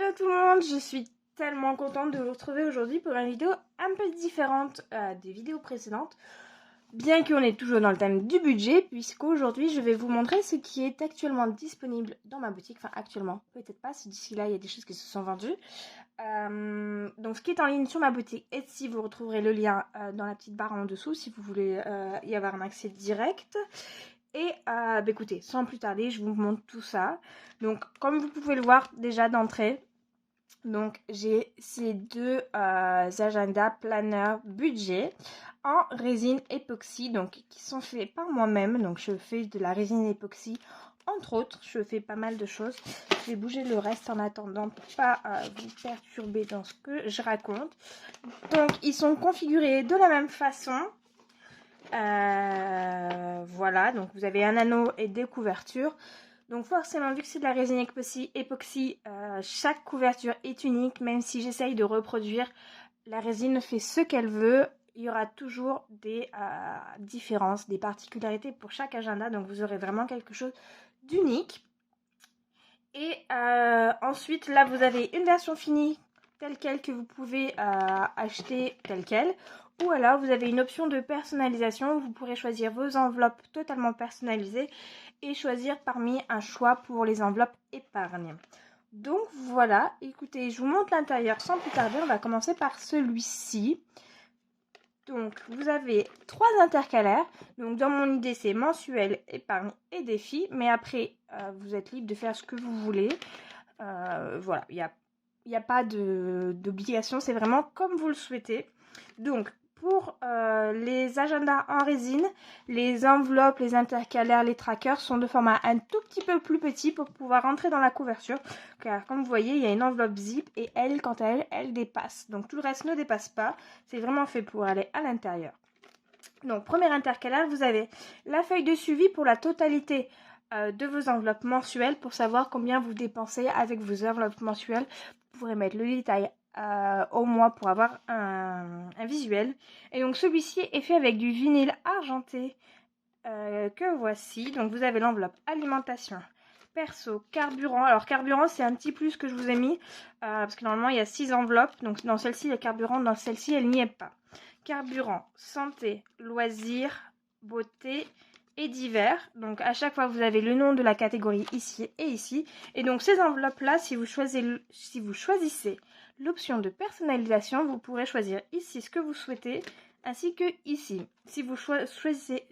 Hello tout le monde, je suis tellement contente de vous retrouver aujourd'hui pour une vidéo un peu différente des vidéos précédentes, bien qu'on est toujours dans le thème du budget, puisqu'aujourd'hui je vais vous montrer ce qui est actuellement disponible dans ma boutique, enfin actuellement, peut-être pas, si d'ici là il y a des choses qui se sont vendues. Donc ce qui est en ligne sur ma boutique Etsy, vous retrouverez le lien dans la petite barre en dessous si vous voulez y avoir un accès direct. Et écoutez, sans plus tarder, je vous montre tout ça. Donc comme vous pouvez le voir déjà d'entrée, donc j'ai ces deux agendas planner budget en résine époxy, donc qui sont faits par moi-même. Donc je fais de la résine époxy entre autres, je fais pas mal de choses. Je vais bouger le reste en attendant pour pas vous perturber dans ce que je raconte. Donc ils sont configurés de la même façon. Voilà, donc vous avez un anneau et des couvertures. Donc forcément, vu que c'est de la résine époxy, chaque couverture est unique. Même si j'essaye de reproduire, la résine fait ce qu'elle veut. Il y aura toujours des différences, des particularités pour chaque agenda. Donc vous aurez vraiment quelque chose d'unique. Et ensuite, là, vous avez une version finie telle quelle que vous pouvez acheter telle quelle. Ou alors, vous avez une option de personnalisation. Vous pourrez choisir vos enveloppes totalement personnalisées et choisir parmi un choix pour les enveloppes épargne. Donc voilà, écoutez, je vous montre l'intérieur sans plus tarder. On va commencer par celui-ci. Donc vous avez 3 intercalaires. Donc dans mon idée, c'est mensuel, épargne et défi. Mais après, vous êtes libre de faire ce que vous voulez. Voilà, il n'y a pas d'obligation. C'est vraiment comme vous le souhaitez. Donc pour les agendas en résine, les enveloppes, les intercalaires, les trackers sont de format un tout petit peu plus petit pour pouvoir rentrer dans la couverture. Car comme vous voyez, il y a une enveloppe zip et elle, quant à elle, elle dépasse. Donc tout le reste ne dépasse pas. C'est vraiment fait pour aller à l'intérieur. Donc premier intercalaire, vous avez la feuille de suivi pour la totalité de vos enveloppes mensuelles pour savoir combien vous dépensez avec vos enveloppes mensuelles. Vous pourrez mettre le détail au mois pour avoir un visuel. Et donc celui-ci est fait avec du vinyle argenté que voici. Donc vous avez l'enveloppe alimentation, perso, carburant. Alors carburant, c'est un petit plus que je vous ai mis parce que normalement il y a 6 enveloppes. Donc dans celle-ci il y a carburant, dans celle-ci elle n'y est pas. Carburant, santé, loisirs, beauté et divers. Donc à chaque fois vous avez le nom de la catégorie ici et ici. Et donc ces enveloppes là, si vous choisissez l'option de personnalisation, vous pourrez choisir ici ce que vous souhaitez ainsi que ici. Si vous choisissez,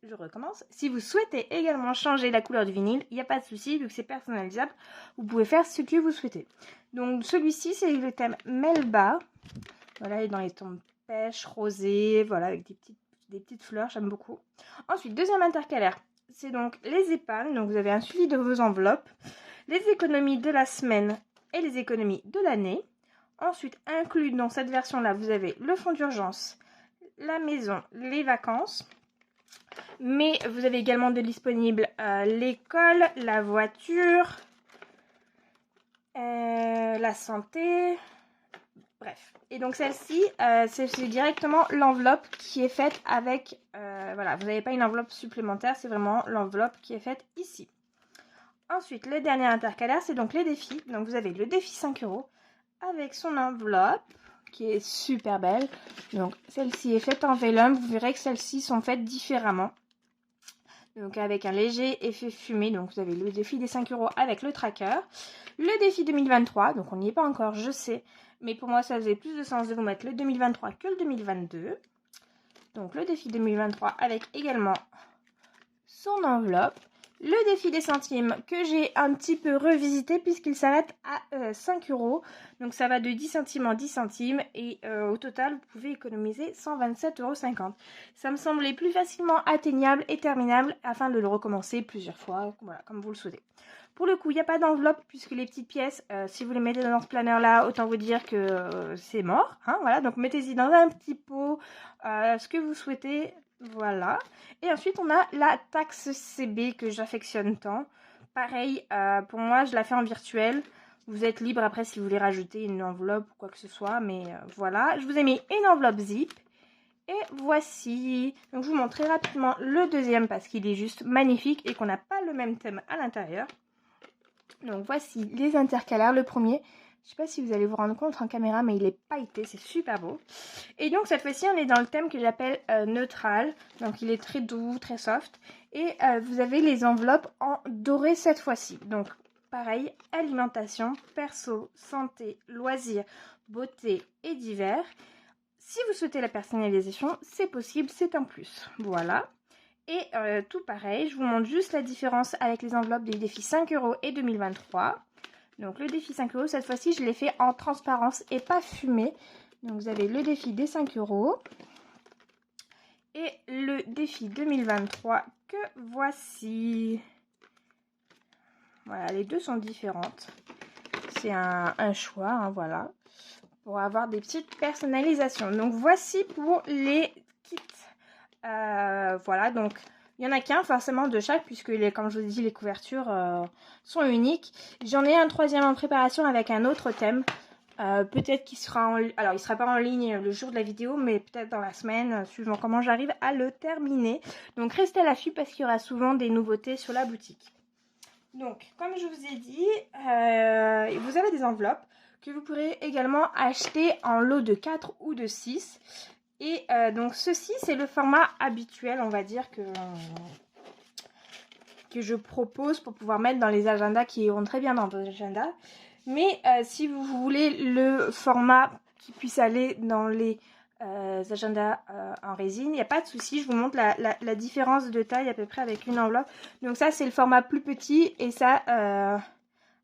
je recommence. Si vous souhaitez également changer la couleur du vinyle, il n'y a pas de souci, vu que c'est personnalisable, vous pouvez faire ce que vous souhaitez. Donc celui-ci, c'est le thème Melba. Voilà, il est dans les tons pêche, rosé, voilà, avec des petites fleurs, j'aime beaucoup. Ensuite, deuxième intercalaire, c'est donc les épargnes. Donc vous avez un suivi de vos enveloppes, les économies de la semaine et les économies de l'année. Ensuite, inclus dans cette version-là, vous avez le fonds d'urgence, la maison, les vacances. Mais vous avez également de disponible l'école, la voiture, la santé, bref. Et donc celle-ci, c'est directement l'enveloppe qui est faite avec, voilà, vous n'avez pas une enveloppe supplémentaire, c'est vraiment l'enveloppe qui est faite ici. Ensuite, le dernier intercalaire, c'est donc les défis. Donc vous avez le défi 5 € avec son enveloppe qui est super belle. Donc celle-ci est faite en vélum, vous verrez que celles-ci sont faites différemment. Donc avec un léger effet fumé, donc vous avez le défi des 5 € avec le tracker. Le défi 2023, donc on n'y est pas encore, je sais. Mais pour moi, ça faisait plus de sens de vous mettre le 2023 que le 2022. Donc le défi 2023 avec également son enveloppe. Le défi des centimes que j'ai un petit peu revisité puisqu'il s'arrête à 5 €. Donc ça va de 10 centimes en 10 centimes et au total vous pouvez économiser 127,50 €. Ça me semblait plus facilement atteignable et terminable afin de le recommencer plusieurs fois, voilà, comme vous le souhaitez. Pour le coup, il n'y a pas d'enveloppe puisque les petites pièces, si vous les mettez dans ce planeur là, autant vous dire que c'est mort. Hein, voilà, donc mettez-y dans un petit pot ce que vous souhaitez. Voilà. Et ensuite, on a la taxe CB que j'affectionne tant. Pareil, pour moi, je la fais en virtuel. Vous êtes libre après si vous voulez rajouter une enveloppe ou quoi que ce soit. Mais voilà, je vous ai mis une enveloppe zip. Et voici. Donc, je vous montre très rapidement le deuxième parce qu'il est juste magnifique et qu'on n'a pas le même thème à l'intérieur. Donc, voici les intercalaires. Le premier, Je sais pas si vous allez vous rendre compte en caméra, mais il est pailleté, c'est super beau. Et donc cette fois-ci, on est dans le thème que j'appelle neutral. Donc il est très doux, très soft. Et vous avez les enveloppes en doré cette fois-ci. Donc pareil, alimentation, perso, santé, loisirs, beauté et divers. Si vous souhaitez la personnalisation, c'est possible, c'est un plus. Voilà. Et tout pareil, je vous montre juste la différence avec les enveloppes des défis 5 € et 2023. Donc le défi 5 €, cette fois-ci, je l'ai fait en transparence et pas fumé. Donc vous avez le défi des 5 € et le défi 2023 que voici. Voilà, les deux sont différentes. C'est un choix, hein, voilà, pour avoir des petites personnalisations. Donc voici pour les kits. Voilà, donc il n'y en a qu'un forcément de chaque, puisque comme je vous ai dit, les couvertures sont uniques. J'en ai un troisième en préparation avec un autre thème. Peut-être qu'il sera alors il sera pas en ligne le jour de la vidéo, mais peut-être dans la semaine, suivant comment j'arrive à le terminer. Donc restez à l'affût parce qu'il y aura souvent des nouveautés sur la boutique. Donc comme je vous ai dit, vous avez des enveloppes que vous pourrez également acheter en lot de 4 ou de 6. Et donc ceci, c'est le format habituel, on va dire, que je propose pour pouvoir mettre dans les agendas qui iront très bien dans vos agendas. Mais si vous voulez le format qui puisse aller dans les agendas en résine, il n'y a pas de souci. Je vous montre la différence de taille à peu près avec une enveloppe. Donc ça, c'est le format plus petit et ça,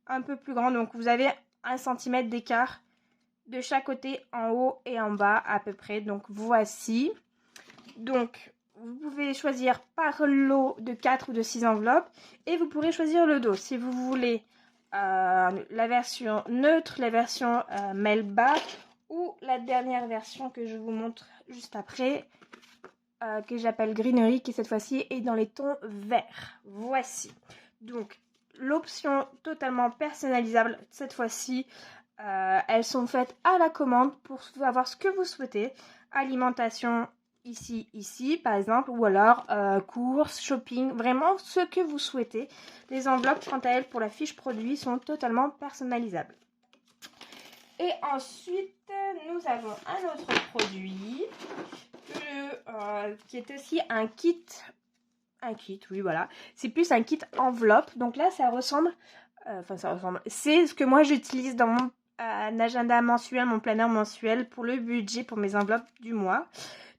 un peu plus grand. Donc vous avez 1 cm d'écart de chaque côté, en haut et en bas à peu près. Donc voici. Donc vous pouvez choisir par lot de 4 ou de 6 enveloppes et vous pourrez choisir le dos. Si vous voulez la version neutre, la version Melba ou la dernière version que je vous montre juste après, que j'appelle Greenery, qui cette fois-ci est dans les tons verts. Voici. Donc l'option totalement personnalisable cette fois-ci. Elles sont faites à la commande pour avoir ce que vous souhaitez. Alimentation ici par exemple, ou alors courses, shopping, vraiment ce que vous souhaitez. Les enveloppes quant à elles pour la fiche produit sont totalement personnalisables. Et ensuite nous avons un autre produit qui est aussi un kit. Oui voilà, c'est plus un kit enveloppe. Donc là ça ressemble, c'est ce que moi j'utilise dans mon agenda mensuel, mon planeur mensuel pour le budget, pour mes enveloppes du mois.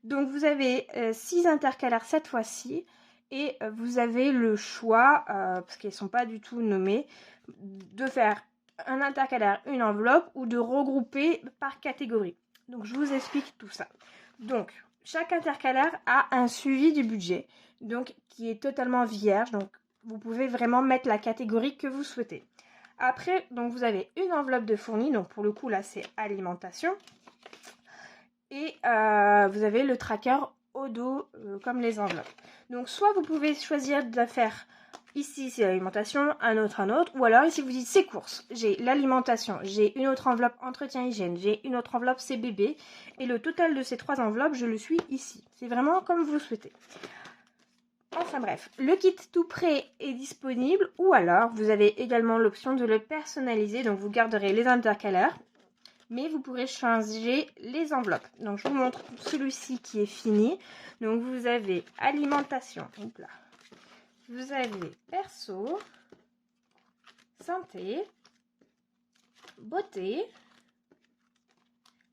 Donc vous avez 6 intercalaires cette fois-ci et vous avez le choix, parce qu'elles ne sont pas du tout nommées, de faire un intercalaire, une enveloppe ou de regrouper par catégorie. Donc je vous explique tout ça. Donc chaque intercalaire a un suivi du budget, donc qui est totalement vierge. Donc vous pouvez vraiment mettre la catégorie que vous souhaitez. Après, donc vous avez une enveloppe de fourni, donc pour le coup là c'est alimentation. Et vous avez le tracker au dos comme les enveloppes. Donc soit vous pouvez choisir de faire ici c'est l'alimentation, un autre, ou alors ici vous dites c'est courses, j'ai l'alimentation, j'ai une autre enveloppe entretien hygiène, j'ai une autre enveloppe c'est bébé, et le total de ces 3 enveloppes je le suis ici. C'est vraiment comme vous souhaitez. Enfin bref, le kit tout prêt est disponible, ou alors vous avez également l'option de le personnaliser, donc vous garderez les intercalaires, mais vous pourrez changer les enveloppes. Donc je vous montre celui-ci qui est fini. Donc vous avez alimentation, donc là. Vous avez perso, santé, beauté,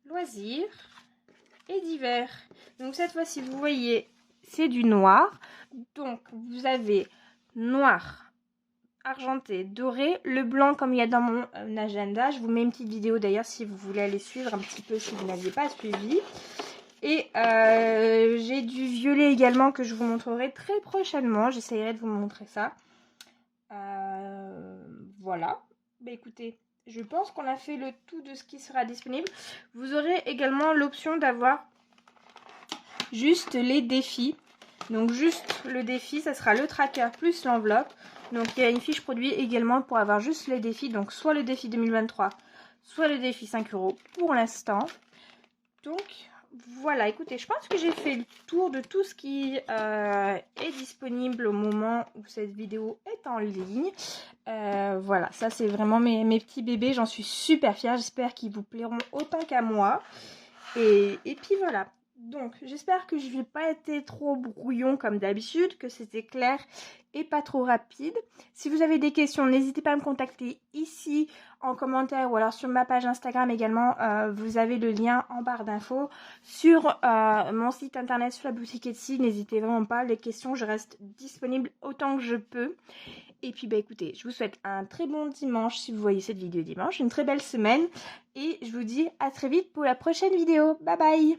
loisirs et divers. Donc cette fois-ci, vous voyez, c'est du noir. Donc vous avez noir, argenté, doré, le blanc comme il y a dans mon agenda. Je vous mets une petite vidéo d'ailleurs si vous voulez aller suivre un petit peu si vous n'aviez pas suivi. Et j'ai du violet également que je vous montrerai très prochainement. J'essaierai de vous montrer ça. Voilà. Bah écoutez, je pense qu'on a fait le tout de ce qui sera disponible. Vous aurez également l'option d'avoir juste les défis. Donc juste le défi, ça sera le tracker plus l'enveloppe. Donc il y a une fiche produit également pour avoir juste les défis. Donc soit le défi 2023, soit le défi 5 € pour l'instant. Donc voilà, écoutez, je pense que j'ai fait le tour de tout ce qui est disponible au moment où cette vidéo est en ligne. Voilà, ça c'est vraiment mes petits bébés, j'en suis super fière, j'espère qu'ils vous plairont autant qu'à moi. Et puis voilà. Donc, j'espère que je n'ai pas été trop brouillon comme d'habitude, que c'était clair et pas trop rapide. Si vous avez des questions, n'hésitez pas à me contacter ici en commentaire ou alors sur ma page Instagram également. Vous avez le lien en barre d'infos. Sur mon site internet, sur la boutique Etsy, n'hésitez vraiment pas. Les questions, je reste disponible autant que je peux. Et puis, bah écoutez, je vous souhaite un très bon dimanche si vous voyez cette vidéo dimanche, une très belle semaine. Et je vous dis à très vite pour la prochaine vidéo. Bye bye!